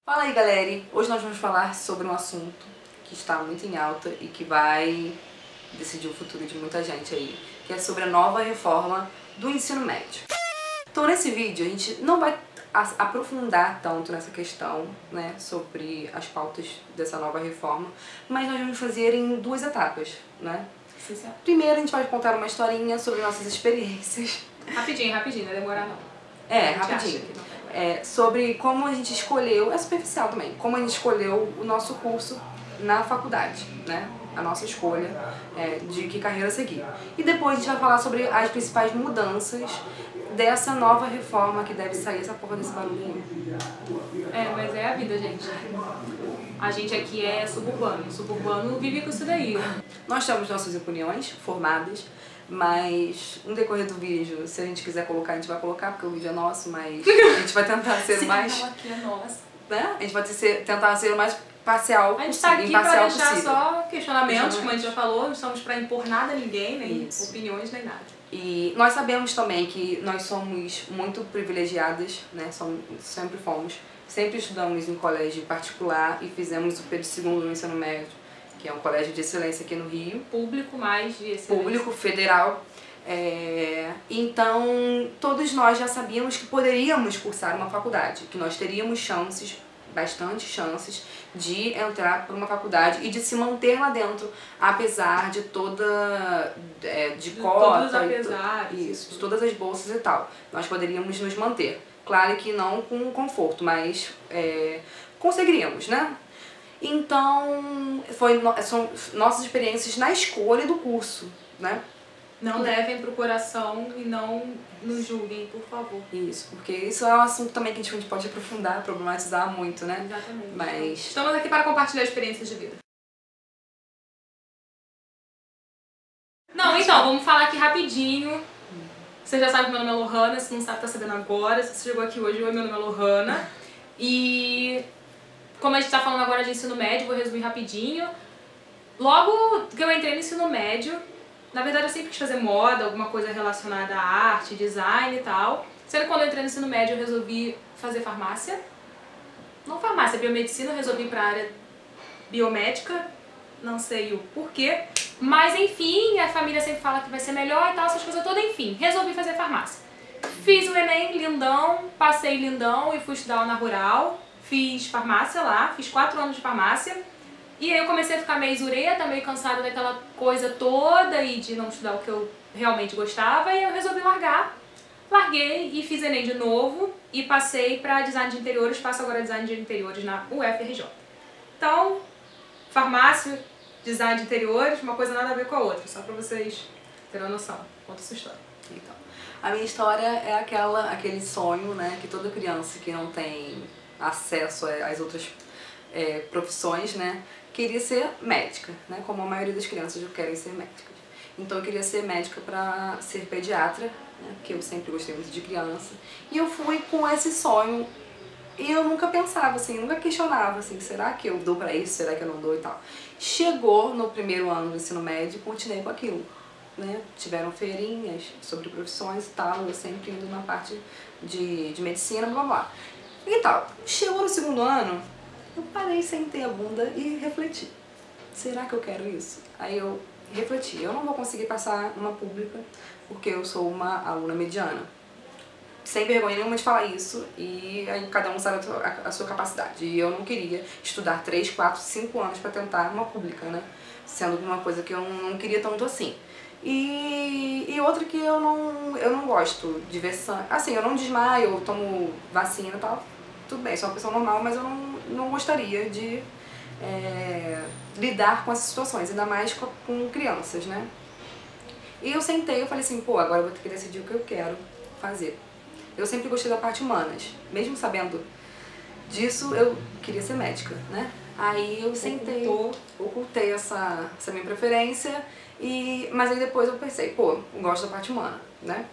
Fala aí, galera! Hoje nós vamos falar sobre um assunto que está muito em alta e que vai decidir o futuro de muita gente aí, que é sobre a nova reforma do ensino médio. Então nesse vídeo a gente não vai aprofundar tanto nessa questão, né, sobre as pautas dessa nova reforma, mas nós vamos fazer em duas etapas, né? Sim, sim. Primeiro a gente vai contar uma historinha sobre nossas experiências. Rapidinho, não vai demorar não. Rapidinho. Sobre como a gente escolheu, é superficial também, como a gente escolheu o nosso curso na faculdade, né? A nossa escolha de que carreira seguir. E depois a gente vai falar sobre as principais mudanças dessa nova reforma que deve sair, essa porra desse barulhinho. Mas é a vida, gente. A gente aqui é suburbano. Suburbano vive com isso daí. Nós temos nossas opiniões formadas, mas no decorrer do vídeo, se a gente quiser colocar, a gente vai colocar, porque o vídeo é nosso, mas a gente vai tentar ser o mais... aqui é nossa. Né? A gente vai tentar ser o mais parcial possível. A gente tá aqui pra deixar possível. só questionamentos, como a gente já falou, não estamos pra impor nada a ninguém, nem opiniões, nem nada. E nós sabemos também que nós somos muito privilegiadas, né? Sempre estudamos em colégio particular e fizemos o Pedro II no ensino médio, que é um colégio de excelência aqui no Rio. Público mais de excelência. Público, federal. Então, todos nós já sabíamos que poderíamos cursar uma faculdade, que nós teríamos chances, bastante chances, de entrar para uma faculdade e de se manter lá dentro, apesar de toda... de cota, todos os apesares. Isso, de todas as bolsas e tal. Nós poderíamos nos manter. Claro que não com conforto, mas conseguiríamos, né? Então, são nossas experiências na escolha do curso, né? Não levem pro coração e não nos julguem, por favor. Isso, porque isso é um assunto também que a gente pode aprofundar, problematizar muito, né? Exatamente. Mas... estamos aqui para compartilhar experiências de vida. Não, então, vamos falar aqui rapidinho. Você já sabe que meu nome é Lohana, se não sabe, tá sabendo agora. Se você chegou aqui hoje, oi, meu nome é Lohana. E como a gente tá falando agora de ensino médio, vou resumir rapidinho. Logo que eu entrei no ensino médio, na verdade eu sempre quis fazer moda, alguma coisa relacionada à arte, design e tal. Sendo que quando eu entrei no ensino médio eu resolvi fazer farmácia. Não farmácia, biomedicina, eu resolvi ir pra área biomédica. Não sei o porquê. Mas enfim, a família sempre fala que vai ser melhor e tal, essas coisas todas, enfim. Resolvi fazer farmácia. Fiz o Enem, lindão, passei lindão e fui estudar na Rural. Fiz farmácia lá, fiz 4 anos de farmácia. E aí eu comecei a ficar meio zureta, meio cansada daquela coisa toda e de não estudar o que eu realmente gostava. E eu resolvi largar. Larguei e fiz Enem de novo e passei para design de interiores. Faço agora design de interiores na UFRJ. Então, farmácia, design de interiores, uma coisa nada a ver com a outra. Só para vocês terem uma noção. Conta a sua história. Então, a minha história é aquele sonho, né, que toda criança que não tem acesso às outras profissões, né, queria ser médica, né, como a maioria das crianças querem ser médicas. Então eu queria ser médica para ser pediatra, né, porque eu sempre gostei muito de criança. E eu fui com esse sonho e eu nunca pensava assim, nunca questionava assim, será que eu dou para isso, será que eu não dou e tal. Chegou no primeiro ano do ensino médio e continuei com aquilo, né, tiveram feirinhas sobre profissões e tal, eu sempre indo na parte de medicina, blá blá. E tal, chegou no segundo ano, eu parei, sentei a bunda e refleti. Será que eu quero isso? Aí eu refleti, eu não vou conseguir passar numa pública porque eu sou uma aluna mediana. Sem vergonha nenhuma de falar isso, e aí cada um sabe a sua capacidade. E eu não queria estudar 3, 4, 5 anos pra tentar uma pública, né? Sendo uma coisa que eu não queria tanto assim. E outra que eu não gosto de ver sangue. Assim, eu não desmaio, eu tomo vacina e tal. Tudo bem, sou uma pessoa normal, mas eu não gostaria de lidar com essas situações, ainda mais com crianças, né? E eu sentei e falei assim, pô, agora eu vou ter que decidir o que eu quero fazer. Eu sempre gostei da parte humanas, mesmo sabendo disso, eu queria ser médica, né? Aí eu sentei, ocultei essa minha preferência, mas aí depois eu pensei, pô, eu gosto da parte humana, né?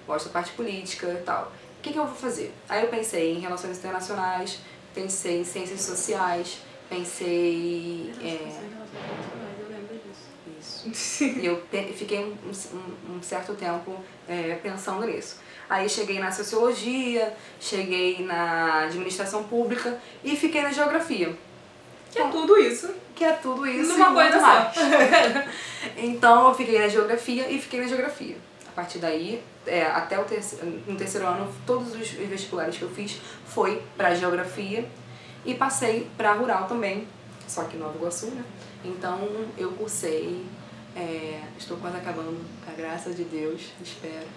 Gosto da parte política e tal. O que eu vou fazer? Aí eu pensei em relações internacionais, pensei em ciências sociais, pensei eu lembro disso. Isso. E eu fiquei um certo tempo pensando nisso. Aí cheguei na sociologia, cheguei na administração pública e fiquei na geografia. Que é tudo isso. Que é tudo isso. Numa coisa só. Então eu fiquei na geografia e fiquei na geografia. A partir daí, até no terceiro ano, todos os vestibulares que eu fiz foi pra geografia e passei pra rural também, só que em Nova Iguaçu, né? Então eu cursei, estou quase acabando, com a graça de Deus, espero,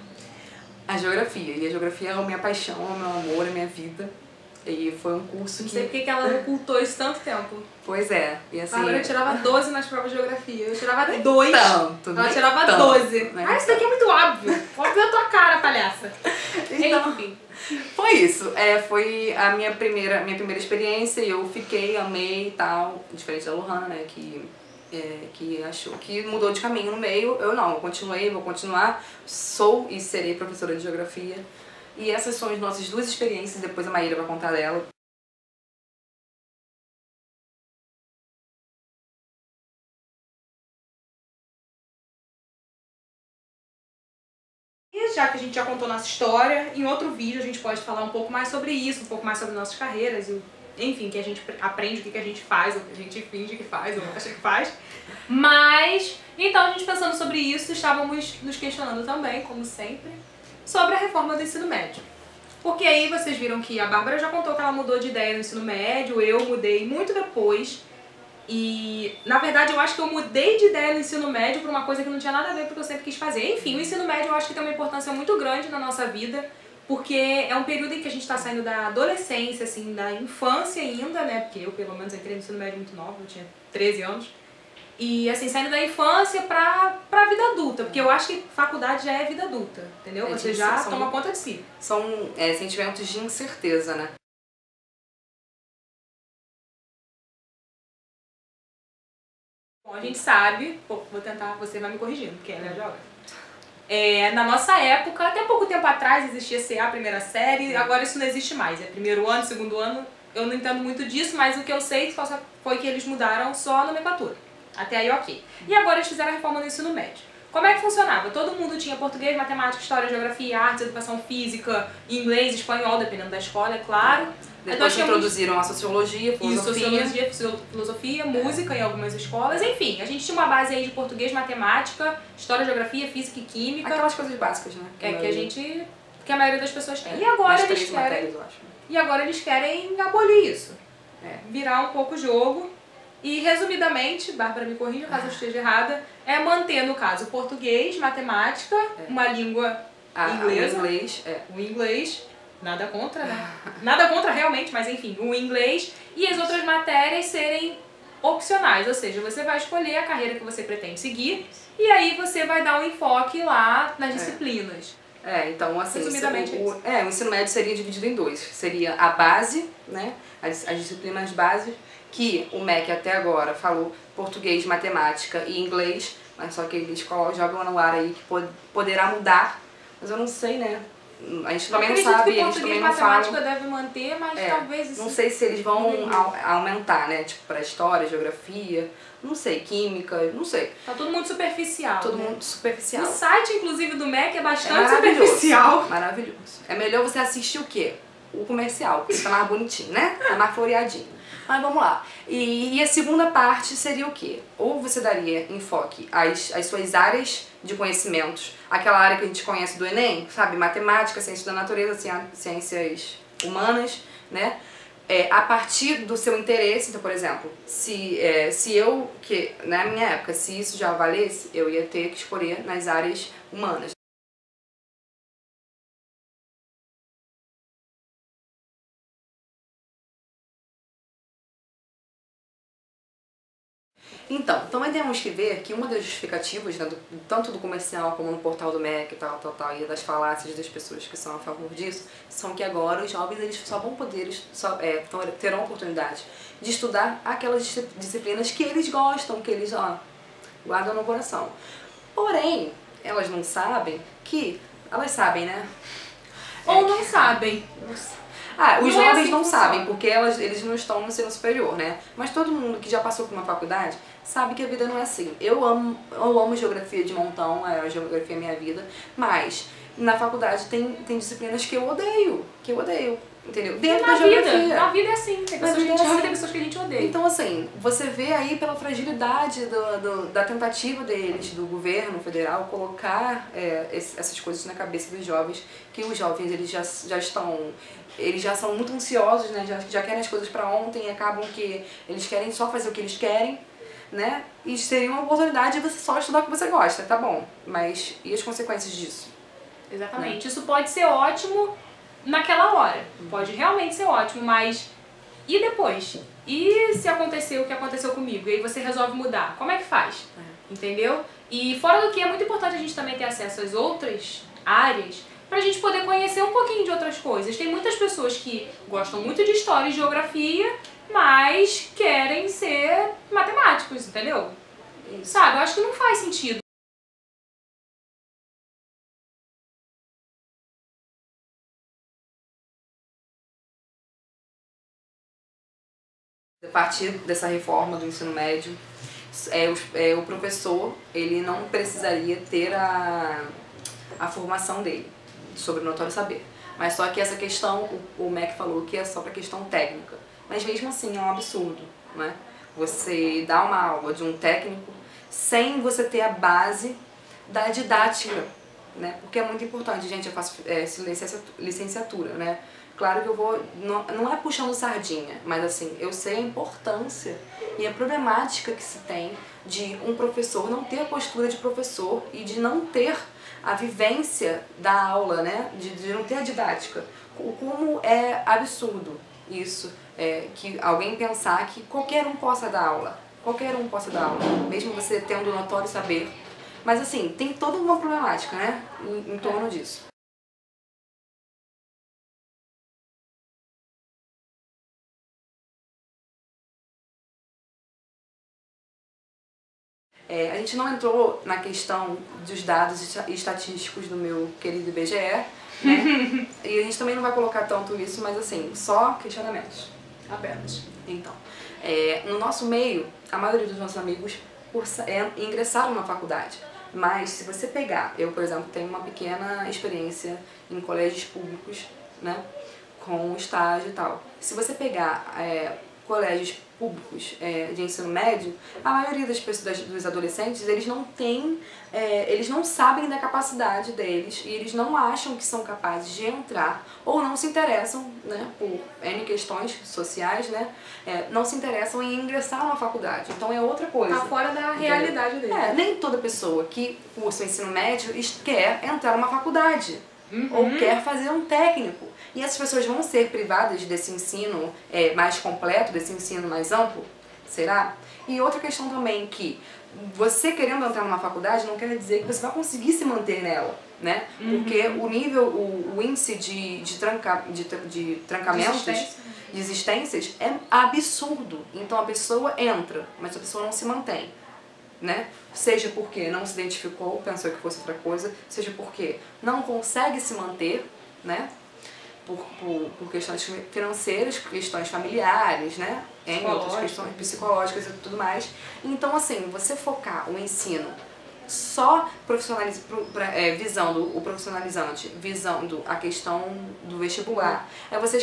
a geografia. E a geografia é a minha paixão, é o meu amor, é a minha vida. E foi um curso Não sei porque que ela ocultou isso tanto tempo. Pois é. E assim... Agora eu tirava 12 nas provas de geografia. Eu tirava 2. Tanto, ela tirava tanto, 12. Né? Isso daqui é muito óbvio. Óbvio a tua cara, palhaça. Então, enfim. Foi isso. Foi a minha primeira experiência e eu fiquei, amei e tal. Diferente da Lohana, né? Que achou que mudou de caminho no meio. Eu não, eu continuei, vou continuar. Sou e serei professora de geografia. E essas são as nossas duas experiências, depois a Maíra vai contar dela. E já que a gente já contou nossa história, em outro vídeo a gente pode falar um pouco mais sobre isso, um pouco mais sobre nossas carreiras, e, enfim, que a gente aprende o que a gente faz, ou o que a gente finge que faz, ou acha que faz. Mas, então, a gente pensando sobre isso, estávamos nos questionando também, como sempre, sobre a reforma do ensino médio. Porque aí vocês viram que a Bárbara já contou que ela mudou de ideia no ensino médio, eu mudei muito depois. E, na verdade, eu acho que eu mudei de ideia no ensino médio por uma coisa que não tinha nada a ver com o que eu sempre quis fazer. Enfim, o ensino médio eu acho que tem uma importância muito grande na nossa vida, porque é um período em que a gente está saindo da adolescência, assim, da infância ainda, né? Porque eu, pelo menos, entrei no ensino médio muito nova, eu tinha 13 anos. E, assim, saindo da infância pra vida adulta, porque eu acho que faculdade já é vida adulta, entendeu? Você já toma conta de si. São sentimentos de incerteza, né? Bom, a gente sabe, vou tentar, você vai me corrigindo, porque ela é geógrafa. Na nossa época, até pouco tempo atrás existia CA, primeira série, agora isso não existe mais. É primeiro ano, segundo ano, eu não entendo muito disso, mas o que eu sei foi que eles mudaram só a nomenclatura. Até aí, ok. E agora eles fizeram a reforma do ensino médio. Como é que funcionava? Todo mundo tinha português, matemática, história, geografia, artes, educação física, inglês, espanhol, dependendo da escola, é claro. Depois introduziram a sociologia, filosofia, música em algumas escolas. Enfim, a gente tinha uma base aí de português, matemática, história, geografia, física e química. Aquelas coisas básicas, né? Que a maioria das pessoas tem. E agora eles querem... matérias, eu acho. E agora eles querem abolir isso. Virar um pouco o jogo. E, resumidamente, Bárbara me corrija caso eu esteja errada, é manter, no caso, português, matemática, uma língua inglesa. O inglês, nada contra, né? Nada contra realmente, mas enfim, o inglês e as outras matérias serem opcionais, ou seja, você vai escolher a carreira que você pretende seguir e aí você vai dar um enfoque lá nas disciplinas. Então assim, resumidamente o ensino médio seria dividido em dois. Seria a base, né? As disciplinas básicas, que o MEC até agora falou português, matemática e inglês, mas só que eles jogam no ar aí que poderá mudar, mas eu não sei, né? A gente também não sabe, eles também não falam. Matemática deve manter, mas talvez isso... Não sei se eles vão aumentar, né? Tipo, para história, geografia, não sei, química, não sei. Tá todo mundo superficial. Todo mundo superficial. O site, inclusive, do MEC é bastante superficial. Maravilhoso. É melhor você assistir o quê? O comercial, porque tá mais bonitinho, né? Tá mais floreadinho. Mas vamos lá. E a segunda parte seria o quê? Ou você daria enfoque às suas áreas de conhecimentos, aquela área que a gente conhece do Enem, sabe? Matemática, ciência da natureza, ciências humanas, né? A partir do seu interesse. Então, por exemplo, se eu, que na minha época, se isso já valesse, eu ia ter que escolher nas áreas humanas. Então, também temos que ver que uma das justificativas, né, tanto do comercial como no portal do MEC e das falácias das pessoas que são a favor disso, são que agora os jovens eles só vão poder, terão a oportunidade de estudar aquelas disciplinas que eles gostam, que eles guardam no coração. Porém, elas não sabem que... Elas sabem, né? Ou não sabem. Ah, os Não é jovens assim não que funciona. sabem, porque eles não estão no ensino superior, né? Mas todo mundo que já passou por uma faculdade sabe que a vida não é assim. Eu amo geografia de montão, a geografia é minha vida, mas na faculdade tem disciplinas que eu odeio, entendeu? Dentro da geografia. Na vida é assim, tem pessoas que a gente ama e tem pessoas que a gente odeia. Então, assim, você vê aí pela fragilidade da tentativa deles, do governo federal, colocar essas coisas na cabeça dos jovens, que os jovens eles já são muito ansiosos, né? Já querem as coisas para ontem e acabam que eles querem só fazer o que eles querem, né? E seria uma oportunidade de você só estudar o que você gosta, tá bom? Mas e as consequências disso? Exatamente. Isso pode ser ótimo naquela hora. Pode realmente ser ótimo, mas e depois? E se acontecer o que aconteceu comigo? E aí você resolve mudar? Como é que faz? Entendeu? E fora do que, é muito importante a gente também ter acesso às outras áreas pra gente poder conhecer um pouquinho de outras coisas. Tem muitas pessoas que gostam muito de história e geografia, mas querem ser matemáticos, entendeu? Sabe? Eu acho que não faz sentido. A partir dessa reforma do ensino médio, o professor ele não precisaria ter a formação dele sobre o notório saber. Mas só que essa questão, o MEC falou que é só para questão técnica. Mas mesmo assim é um absurdo, né? Você dá uma aula de um técnico sem você ter a base da didática, né? Porque é muito importante, gente, eu faço licenciatura, né? Claro que eu vou, não é puxando sardinha, mas assim, eu sei a importância e a problemática que se tem de um professor não ter a postura de professor e de não ter a vivência da aula, né? De não ter a didática. Como é absurdo isso, que alguém pensar que qualquer um possa dar aula. Qualquer um possa dar aula, mesmo você tendo notório saber. Mas assim, tem toda uma problemática, né? Em torno disso. A gente não entrou na questão dos dados estatísticos do meu querido IBGE, né? E a gente também não vai colocar tanto isso, mas assim, só questionamentos apenas. Então, no nosso meio, a maioria dos nossos amigos ingressaram na faculdade. Mas se você pegar, eu por exemplo tenho uma pequena experiência em colégios públicos, né? Com estágio e tal. Se você pegar colégios públicos de ensino médio, a maioria das pessoas, dos adolescentes, eles não têm, eles não sabem da capacidade deles e eles não acham que são capazes de entrar ou não se interessam, né, por N questões sociais, né, não se interessam em ingressar numa faculdade. Então é outra coisa. Tá fora da realidade deles. Nem toda pessoa que cursa o ensino médio quer entrar numa faculdade. Ou quer fazer um técnico. E essas pessoas vão ser privadas desse ensino mais completo, desse ensino mais amplo? Será? E outra questão também que você querendo entrar numa faculdade não quer dizer que você vai conseguir se manter nela, né? Porque o nível, o índice de trancamentos, desistências é absurdo. Então a pessoa entra, mas a pessoa não se mantém. Né? Seja porque não se identificou, pensou que fosse outra coisa, seja porque não consegue se manter, né? Por questões financeiras, questões familiares, né? Em outras questões psicológicas e tudo mais. Então, assim, você focar o ensino só visando o profissionalizante, visando a questão do vestibular, você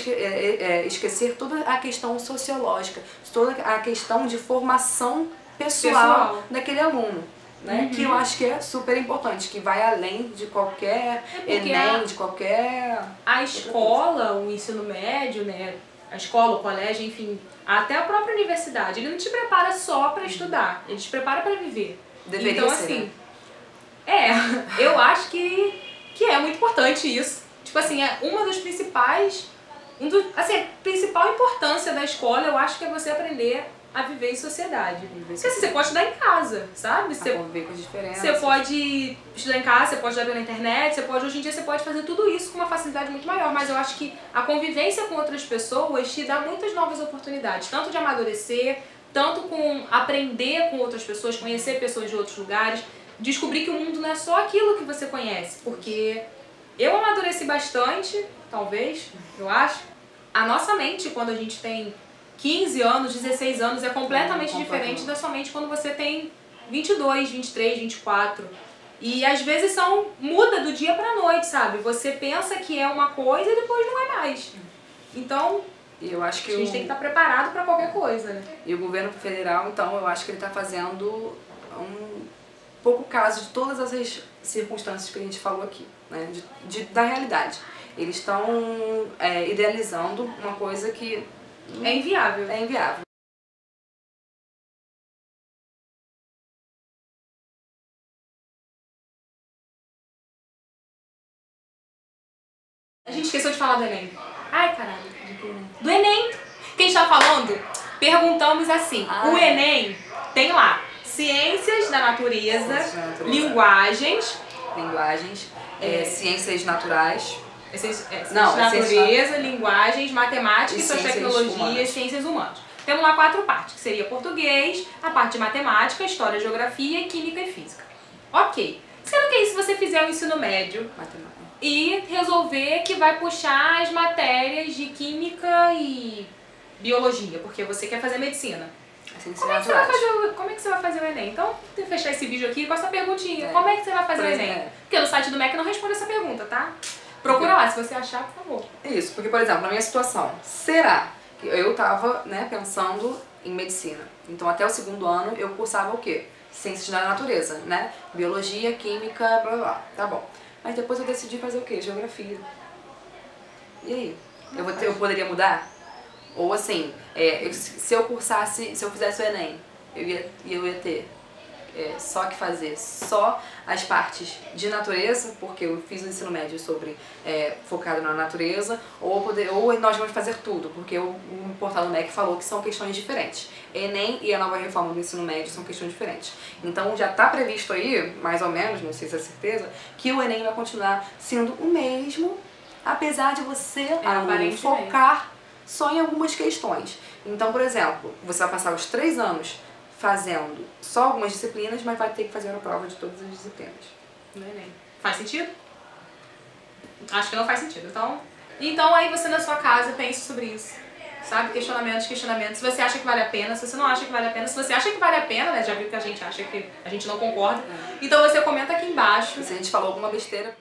esquecer toda a questão sociológica, toda a questão de formação pessoal daquele aluno, né? Que eu acho que é super importante, que vai além de qualquer Enem, de qualquer... A escola, o ensino médio, né? A escola, o colégio, enfim, até a própria universidade, ele não te prepara só para estudar, ele te prepara para viver. Deveria então, ser, assim, eu acho que é muito importante isso. Tipo assim, é uma das principais, assim, a principal importância da escola, eu acho que é você aprender a viver em sociedade. Porque assim, você pode estudar em casa, sabe? Você conviver com as diferenças. Você pode estudar em casa, você pode estudar pela internet, hoje em dia você pode fazer tudo isso com uma facilidade muito maior, mas eu acho que a convivência com outras pessoas te dá muitas novas oportunidades, tanto de amadurecer, tanto com aprender com outras pessoas, conhecer pessoas de outros lugares, descobrir que o mundo não é só aquilo que você conhece, porque eu amadureci bastante, talvez, eu acho, a nossa mente, quando a gente tem 15 anos, 16 anos, é completamente diferente da sua mente quando você tem 22, 23, 24. E às vezes muda do dia pra noite, sabe? Você pensa que é uma coisa e depois não é mais. Então, eu acho que a gente tem que estar preparado pra qualquer coisa, né? E o governo federal, então, eu acho que ele está fazendo um pouco caso de todas essas circunstâncias que a gente falou aqui, né? Da realidade. Eles estão idealizando uma coisa que é inviável. É inviável. A gente esqueceu de falar do Enem. Ai, caralho. Do Enem. Quem está falando? Perguntamos assim. O Enem tem lá ciências da natureza, linguagens, ciências naturais. Ciências da natureza, linguagens, matemática, tecnologia, ciências humanas. Temos lá 4 partes, que seria português, a parte de matemática, história, geografia, química e física. Ok. Sendo que aí, se você fizer o ensino médio e resolver que vai puxar as matérias de química e biologia, porque você quer fazer medicina. Como é que você vai fazer o Enem? Então, vou fechar esse vídeo aqui com essa perguntinha. Como é que você vai fazer o Enem? Porque no site do MEC não responde essa pergunta, tá? Procura lá, se você achar, por favor. Isso, porque, por exemplo, na minha situação, será que eu tava, pensando em medicina. Então, até o 2º ano, eu cursava o quê? Ciências da natureza, né? Biologia, química, blá, blá, blá. Tá bom. Mas depois eu decidi fazer o quê? Geografia. E aí? Eu poderia mudar? Ou assim, se eu fizesse o Enem, eu ia ter só que fazer só as partes de natureza, porque eu fiz o ensino médio focado na natureza, ou nós vamos fazer tudo, porque o portal do MEC falou que são questões diferentes. Enem e a nova reforma do ensino médio são questões diferentes. Então já está previsto aí, mais ou menos, não sei se é certeza, que o Enem vai continuar sendo o mesmo, apesar de você focar só em algumas questões. Então, por exemplo, você vai passar os 3 anos fazendo só algumas disciplinas, mas vai ter que fazer a prova de todas as disciplinas. No Enem. Faz sentido? Acho que não faz sentido. Então aí você na sua casa pense sobre isso. Sabe? Questionamentos. Se você acha que vale a pena, se você não acha que vale a pena. Se você acha que vale a pena, né? Já viu que a gente acha que a gente não concorda. Então você comenta aqui embaixo. Se a gente falou alguma besteira...